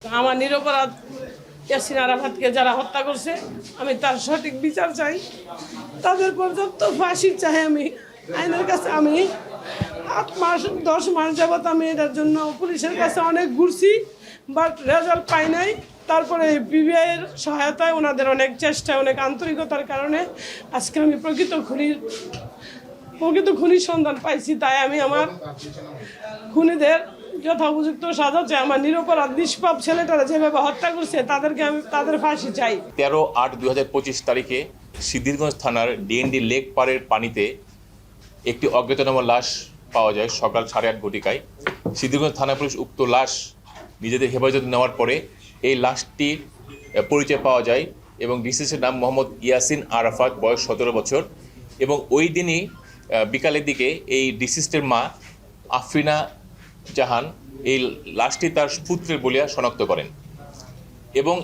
আমার নিরপরাধ ইয়াসিন আরাফাতকে যারা হত্যা করছে আমি তার সঠিক বিচার চাই, তাদের পর্যাপ্ত ফাঁসি চাই। আমি আইনের কাছে আমি 8 মাস 10 মাস যাবৎ আমি এটার জন্য পুলিশের কাছে অনেক ঘুরছি, বাট রেজাল্ট পাই নাই। তারপরে পিবিআইয়ের সহায়তায় ওনাদের অনেক চেষ্টা, অনেক আন্তরিকতার কারণে আজকে আমি প্রকৃত খুনির সন্ধান পাইছি। তাই আমি আমার খুনিদের যথোপযুক্ত সাজা চাই। আমার নিরপরাধ নিষ্পাপ ছেলেটারা যেভাবে হত্যা করছে তাদেরকে আমি তাদের ফাঁসি চাই। 13/8/2025 তারিখে সিদ্ধিরগঞ্জ থানার ডিএনডি লেক পাড়ের পানিতে একটি অজ্ঞাতনামা লাশ পাওয়া যায় সকাল 8:30 ঘটিকায়। সিদ্ধিরগঞ্জ থানা পুলিশ উক্ত লাশ নিজেদের হেফাজতে নেওয়ার পরে এই লাশটির পরিচয় পাওয়া যায় এবং ডিসিসের নাম মোহাম্মদ ইয়াসিন আরাফাত, বয়স 17 বছর। এবং ওই দিনই বিকালের দিকে এই ডিসিস্টের মা আফরিনা জাহান এই লাশটি তার পুত্রের বলিয়া শনাক্ত করেন এবং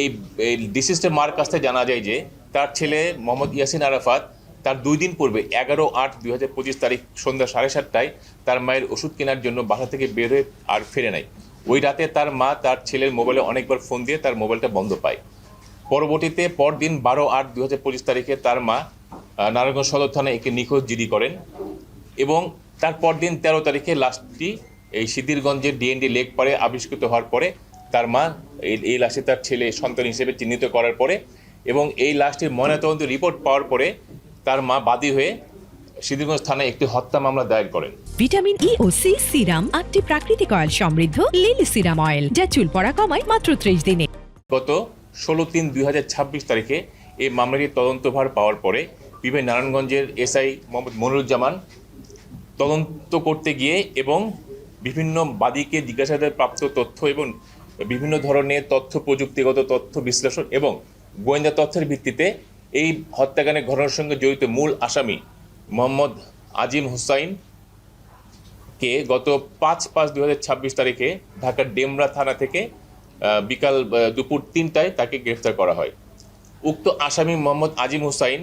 এই ডিসিস্টের মার কাছ থেকে জানা যায় যে তার ছেলে মোহাম্মদ ইয়াসিন আরাফাত তার 2 দিন পূর্বে 11/8/2025 তারিখ সন্ধ্যা 7:30টায় তার মায়ের ওষুধ কেনার জন্য বাসা থেকে বের হয়ে আর ফিরে নাই। ওই রাতে তার মা তার ছেলের মোবাইলে অনেকবার ফোন দিয়ে তার মোবাইলটা বন্ধ পায়। পরবর্তীতে পরদিন 12/8/2025 তারিখে তার মা নারায়ণগঞ্জ সদর থানায় একটি নিখোঁজ জিডি করেন এবং তার পরদিন 13 তারিখে লাশটি এই সিদ্ধিরগঞ্জের ডিএনডি লেক পাড়ে আবিষ্কৃত হওয়ার পরে তার মা এই লাশটি তার ছেলে সন্তান হিসেবে চিহ্নিত করার পরে এবং এই লাশটির ময়নাতদন্ত রিপোর্ট পাওয়ার পরে তার মা বাদী হয়ে সিদ্ধিরগঞ্জ থানায় একটি হত্যা মামলা দায়ের করেন। ভিটামিন ই ও সি সিরাম 8টি প্রাকৃতিক অয়েল সমৃদ্ধ লিলি সিরাম অয়েল, যা চুল পড়া কমায় মাত্র 30 দিনে। গত 16/3/2026 তারিখে এই মামলাটির তদন্তভার পাওয়ার পরে পিবিআই নারায়ণগঞ্জের এসআই মোহাম্মদ মনিরুজ্জামান তদন্ত করতে গিয়ে এবং বিভিন্ন বাদীকে জিজ্ঞাসাবাদে প্রাপ্ত তথ্য এবং বিভিন্ন ধরনের তথ্য প্রযুক্তিগত তথ্য বিশ্লেষণ এবং গোয়েন্দা তথ্যের ভিত্তিতে এই হত্যাকাণ্ডের ঘটনার সঙ্গে জড়িত মূল আসামি মোহাম্মদ আজিম হুসাইনকে গত 5/5/2026 তারিখে ঢাকার ডেমরা থানা থেকে বিকাল দুপুর 3টায় তাকে গ্রেফতার করা হয়। উক্ত আসামি মোহাম্মদ আজিম হুসাইন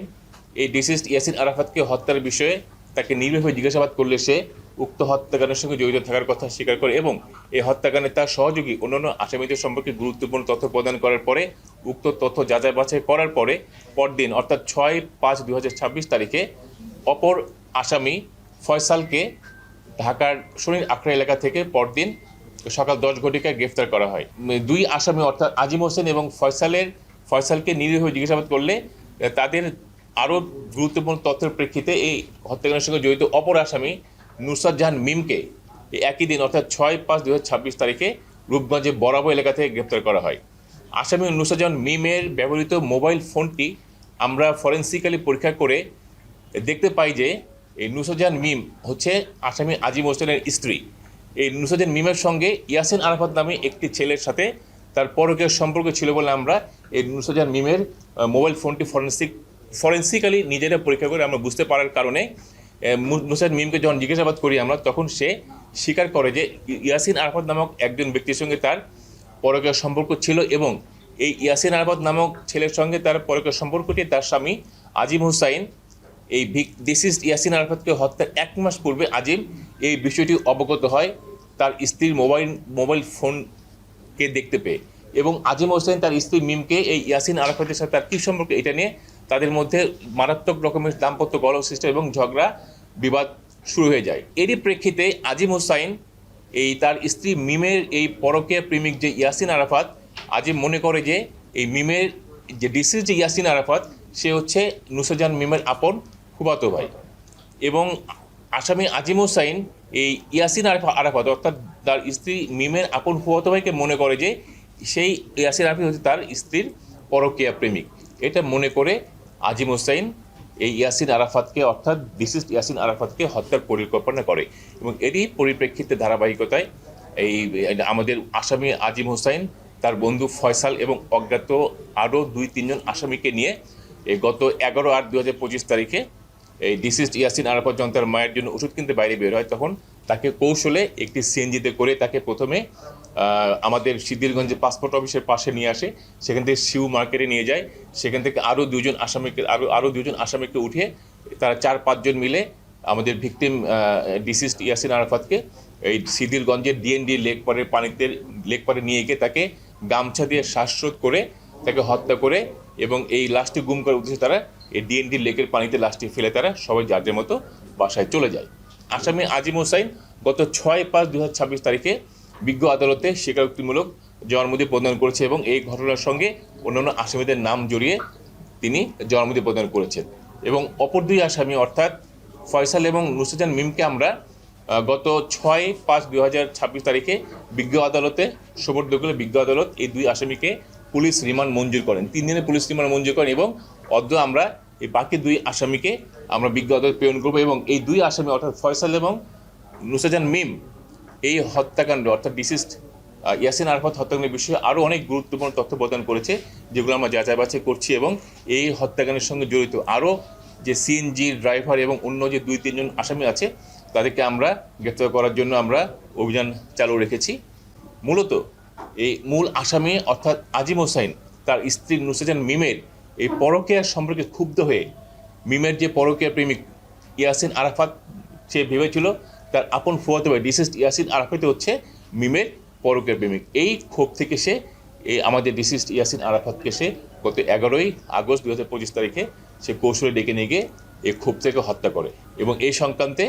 এই ডিসিস্ট ইয়াসিন আরাফাতকে হত্যার বিষয়ে তাকে নির্ভীকভাবে জিজ্ঞাসাবাদ করলে সে উক্ত হত্যাকাণ্ডের সঙ্গে জড়িত থাকার কথা স্বীকার করে এবং এই হত্যাকাণ্ডে তার সহযোগী অন্যান্য আসামিদের সম্পর্কে গুরুত্বপূর্ণ তথ্য প্রদান করার পরে উক্ত তথ্য যাচাই বাছাই করার পরে পরদিন অর্থাৎ 6/5/2026 তারিখে অপর আসামি ফয়সালকে ঢাকার শনির আখড়া এলাকা থেকে পরদিন সকাল 10 ঘটিকায় গ্রেফতার করা হয়। 2 আসামি অর্থাৎ আজিম হোসেন এবং ফয়সালকে নিরীহভাবে জিজ্ঞাসাবাদ করলে তাদের আরও গুরুত্বপূর্ণ তথ্যের প্রেক্ষিতে এই হত্যাকাণ্ডের সঙ্গে জড়িত অপর আসামি নুসরাত জাহান মিমকে একই দিন অর্থাৎ 6/5/2026 তারিখে রূপগঞ্জে বরাবর এলাকা থেকে গ্রেপ্তার করা হয়। আসামি নুসরাত জাহান মিমের ব্যবহৃত মোবাইল ফোনটি আমরা ফরেন্সিক্যালি পরীক্ষা করে দেখতে পাই যে এই নুসরাত জাহান মিম হচ্ছে আসামি আজিম হোসেনের স্ত্রী। এই নুসরাত জাহান মিমের সঙ্গে ইয়াসিন আরাফাত নামে একটি ছেলের সাথে তার পরকীয় সম্পর্ক ছিল বলে আমরা এই নুসরাত জাহান মিমের মোবাইল ফোনটি ফরেন্সিক্যালি নিজেরা পরীক্ষা করে আমরা বুঝতে পারার কারণে নুসরাত মিমকে যখন জিজ্ঞাসাবাদ করি আমরা তখন সে স্বীকার করে যে ইয়াসিন আরাফাত নামক একজন ব্যক্তির সঙ্গে তার পরকীয় সম্পর্ক ছিল এবং এই ইয়াসিন আরাফাত নামক ছেলের সঙ্গে তার পরকীয় সম্পর্কটি তার স্বামী আজিম হুসাইন এই ডিসিস্ট ইয়াসিন আরাফাতকে হত্যার 1 মাস পূর্বে আজিম এই বিষয়টি অবগত হয় তার স্ত্রীর মোবাইল ফোনকে দেখতে পেয়ে এবং আজিম হোসেন তার স্ত্রী মিমকে এই ইয়াসিন আরাফাতের সাথে তার কী সম্পর্ক এটা নিয়ে তাদের মধ্যে মারাত্মক রকমের দাম্পত্য কলহ সৃষ্টি এবং ঝগড়া বিবাদ শুরু হয়ে যায়। এরই প্রেক্ষিতে আজিম হোসাইন এই তার স্ত্রী মিমের এই পরকীয়া প্রেমিক যে ইয়াসিন আরাফাত, আজিম মনে করে যে এই মিমের যে ডিসিস যে ইয়াসিন আরাফাত সে হচ্ছে নুসরাত জাহান মিমের আপন ফুফাতো ভাই এবং আসামি আজিম হোসাইন এই ইয়াসিন আরাফাত অর্থাৎ তার স্ত্রী মিমের আপন ফুফাতো ভাইকে মনে করে যে সেই ইয়াসিন আরাফাত হচ্ছে তার স্ত্রীর পরকীয়া প্রেমিক। এটা মনে করে আজিম হোসাইন এই ইয়াসিন আরাফাতকে অর্থাৎ ডিসিস্ট ইয়াসিন আরাফাতকে হত্যার পরিকল্পনা করে এবং এরই পরিপ্রেক্ষিতে ধারাবাহিকতায় এই আমাদের আসামি আজিম হোসাইন তার বন্ধু ফয়সাল এবং অজ্ঞাত আরও 2-3 জন আসামিকে নিয়ে এই গত 11/8/2025 তারিখে এই ডিসিস্ট ইয়াসিন আরাফাত যখন তার মায়ের জন্য ওষুধ কিনতে বাইরে বের হয় তখন তাকে কৌশলে একটি সিএনজিতে করে তাকে প্রথমে আমাদের সিদ্ধিরগঞ্জে পাসপোর্ট অফিসের পাশে নিয়ে আসে, সেখান থেকে শিউ মার্কেটে নিয়ে যায়, সেখান থেকে আরও 2 জন আসামিকে উঠিয়ে তারা 4-5 জন মিলে আমাদের ভিকটিম ডিসিস্ট ইয়াসিন আরাফাতকে এই সিদিরগঞ্জের ডিএনডি লেক পারে নিয়ে গিয়ে তাকে গামছা দিয়ে শ্বাসরোধ করে তাকে হত্যা করে এবং এই লাশটি গুম করার উদ্দেশ্যে তারা এই ডিএনডি লেকের পানিতে লাশটি ফেলে তারা সবাই যার যার মতো বাসায় চলে যায়। আসামি আজিম হোসাইন গত 6/5/2026 তারিখে বিজ্ঞ আদালতে স্বীকারোক্তিমূলক জবানবন্দি প্রদান করেছে এবং এই ঘটনার সঙ্গে অন্যান্য আসামিদের নাম জড়িয়ে তিনি জবানবন্দি প্রদান করেছেন। এবং অপর দুই আসামি অর্থাৎ ফয়সাল এবং নুসরাত মিমকে আমরা গত 6/5/2026 তারিখে বিজ্ঞ আদালতে সোপর্দ করে বিজ্ঞ আদালত এই দুই আসামিকে পুলিশ রিমান্ড মঞ্জুর করেন, 3 দিনের পুলিশ রিমান্ড মঞ্জুর করেন এবং অদ্য আমরা এই বাকি দুই আসামিকে আমরা বিজ্ঞ আদালত প্রেরণ করবো। এবং এই দুই আসামি অর্থাৎ ফয়সাল এবং নুসরাত মিম এই হত্যাকাণ্ড অর্থাৎ ডিসিস্ট ইয়াসিন আরাফাত হত্যাকাণ্ডের বিষয়ে আরও অনেক গুরুত্বপূর্ণ তথ্য প্রদান করেছে, যেগুলো আমরা যাচাই বাছাই করছি এবং এই হত্যাকাণ্ডের সঙ্গে জড়িত আরও যে সিএনজির ড্রাইভার এবং অন্য যে 2-3 জন আসামি আছে তাদেরকে আমরা গ্রেপ্তার করার জন্য আমরা অভিযান চালু রেখেছি। মূলত এই মূল আসামি অর্থাৎ আজিম হোসাইন তার স্ত্রী নুসরাত মিমের এই পরকীয়ার সম্পর্কে ক্ষুব্ধ হয়ে মিমের যে পরকীয়া প্রেমিক ইয়াসিন আরাফাত সে ভেবেছিল তার আপন ফুয়াতো ভাই ডিসিস্ট ইয়াসিন আরাফাত হচ্ছে মিমের পরকীয়া প্রেমিক। এই ক্ষোভ থেকে সে এই আমাদের ডিসিস্ট ইয়াসিন আরাফাতকে সে গত 11ই আগস্ট 2025 তারিখে সে কৌশলে ডেকে নিয়ে গিয়ে এই ক্ষোভ থেকে হত্যা করে এবং এই সংক্রান্তে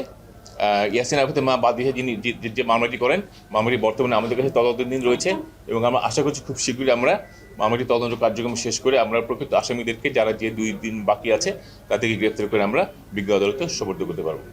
ইয়াসিন আরাফাতের মা বাদী যিনি যে মামলাটি করেন মামলাটি বর্তমানে আমাদের কাছে তদন্তাধীন রয়েছে এবং আমরা আশা করছি খুব শীঘ্রই আমরা মামলাটি তদন্ত কার্যক্রম শেষ করে আমরা প্রকৃত আসামিদেরকে যারা যে 2 দিন বাকি আছে তাদেরকে গ্রেপ্তার করে আমরা বিজ্ঞ আদালতে সোপর্দ করতে পারবো।